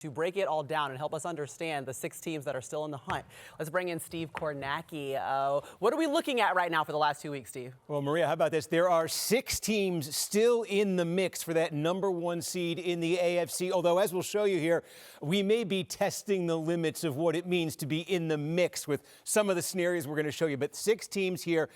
to break it all down and help us understand the 6 teams that are still in the hunt. Let's bring in Steve Kornacki. What are we looking at right now for the last 2 weeks, Steve? Well, Maria, how about this? There are 6 teams still in the mix for that #1 seed in the AFC, although as we'll show you here, we may be testing the limits of what it means to be in the mix with some of the scenarios we're going to show you. But 6 teams here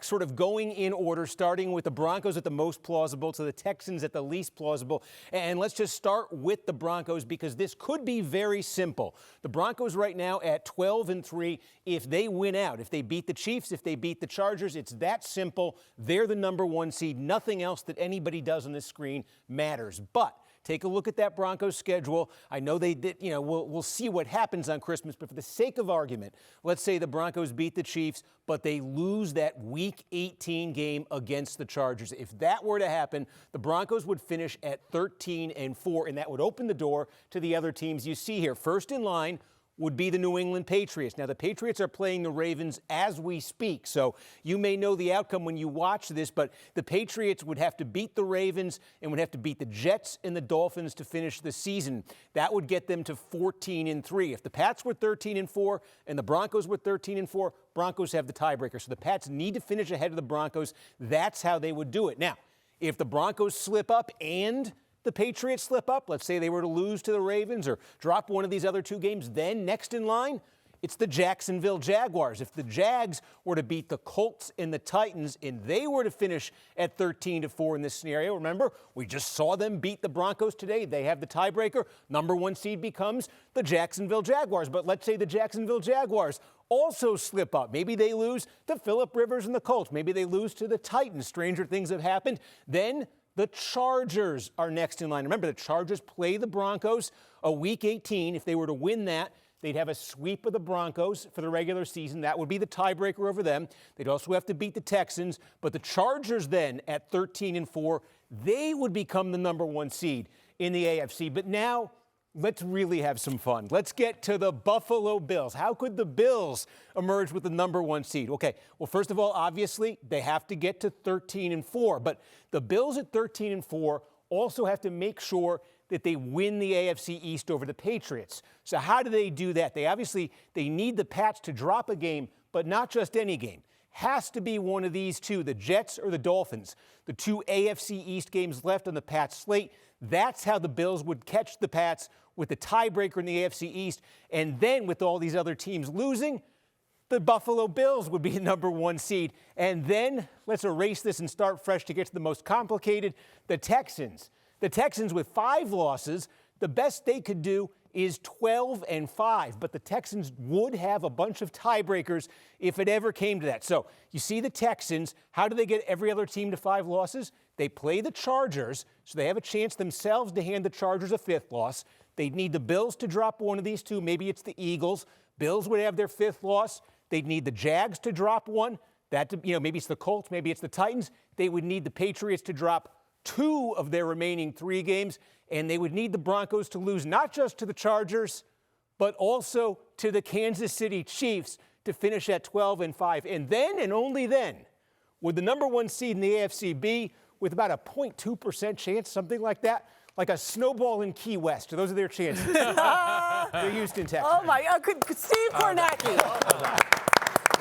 sort of going in order, starting with the Broncos at the most plausible to the Texans at the least plausible. And let's just start with the Broncos because this could be very simple. The Broncos right now at 12-3. If they win out, if they beat the Chiefs, if they beat the Chargers, it's that simple. They're the #1 seed. Nothing else that anybody does on this screen matters. But take a look at that Broncos schedule. I know they did, we'll see what happens on Christmas, but for the sake of argument, let's say the Broncos beat the Chiefs, but they lose that Week 18 game against the Chargers. If that were to happen, the Broncos would finish at 13-4, and that would open the door to the other teams you see here. First in line would be the New England Patriots. Now, the Patriots are playing the Ravens as we speak, so you may know the outcome when you watch this, but the Patriots would have to beat the Ravens and would have to beat the Jets and the Dolphins to finish the season. That would get them to 14-3. If the Pats were 13-4 and the Broncos were 13-4, Broncos have the tiebreaker. So the Pats need to finish ahead of the Broncos. That's how they would do it. Now, if the Broncos slip up and the Patriots slip up, let's say they were to lose to the Ravens or drop one of these other 2 games, then next in line, it's the Jacksonville Jaguars. If the Jags were to beat the Colts and the Titans and they were to finish at 13-4 in this scenario, remember, we just saw them beat the Broncos today. They have the tiebreaker. #1 seed becomes the Jacksonville Jaguars. But let's say the Jacksonville Jaguars also slip up. Maybe they lose to Phillip Rivers and the Colts. Maybe they lose to the Titans. Stranger things have happened. Then the Chargers are next in line. Remember, the Chargers play the Broncos a Week 18. If they were to win that, they'd have a sweep of the Broncos for the regular season. That would be the tiebreaker over them. They'd also have to beat the Texans. But the Chargers then at 13-4, they would become the #1 seed in the AFC. But now, let's really have some fun. Let's get to the Buffalo Bills. How could the Bills emerge with the #1 seed? Okay, well, first of all, obviously, they have to get to 13-4. But the Bills at 13-4 also have to make sure that they win the AFC East over the Patriots. So how do they do that? They need the Pats to drop a game, but not just any game. Has to be one of these 2, the Jets or the Dolphins. The 2 AFC East games left on the Pats slate. That's how the Bills would catch the Pats with the tiebreaker in the AFC East. And then with all these other teams losing, the Buffalo Bills would be the #1 seed. And then let's erase this and start fresh to get to the most complicated, the Texans. The Texans with 5 losses, the best they could do is 12-5, but the Texans would have a bunch of tiebreakers if it ever came to that. So you see the Texans, how do they get every other team to 5 losses? They play the Chargers, so they have a chance themselves to hand the Chargers a 5th loss. They'd need the Bills to drop one of these 2. Maybe it's the Eagles. Bills would have their 5th loss. They'd need the Jags to drop one. Maybe it's the Colts, maybe it's the Titans. They would need the Patriots to drop 2 of their remaining 3 games, and they would need the Broncos to lose not just to the Chargers, but also to the Kansas City Chiefs to finish at 12-5. And then, and only then, would the #1 seed in the AFC be with about a 0.2% chance, something like that, like a snowball in Key West. Those are their chances. They're Houston Texans. Oh, my God. Steve Kornacki.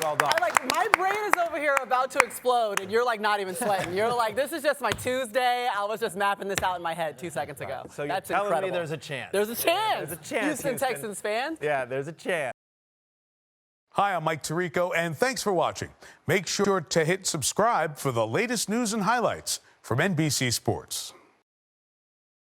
Well done. My brain is over here about to explode, and you're not even sweating. You're like, this is just my Tuesday. I was just mapping this out in my head 2 seconds ago. So you're That's telling incredible. me there's a chance. There's a chance. There's a chance, Houston Texans fans. Yeah, there's a chance. Hi, I'm Mike Tirico, and thanks for watching. Make sure to hit subscribe for the latest news and highlights from NBC Sports.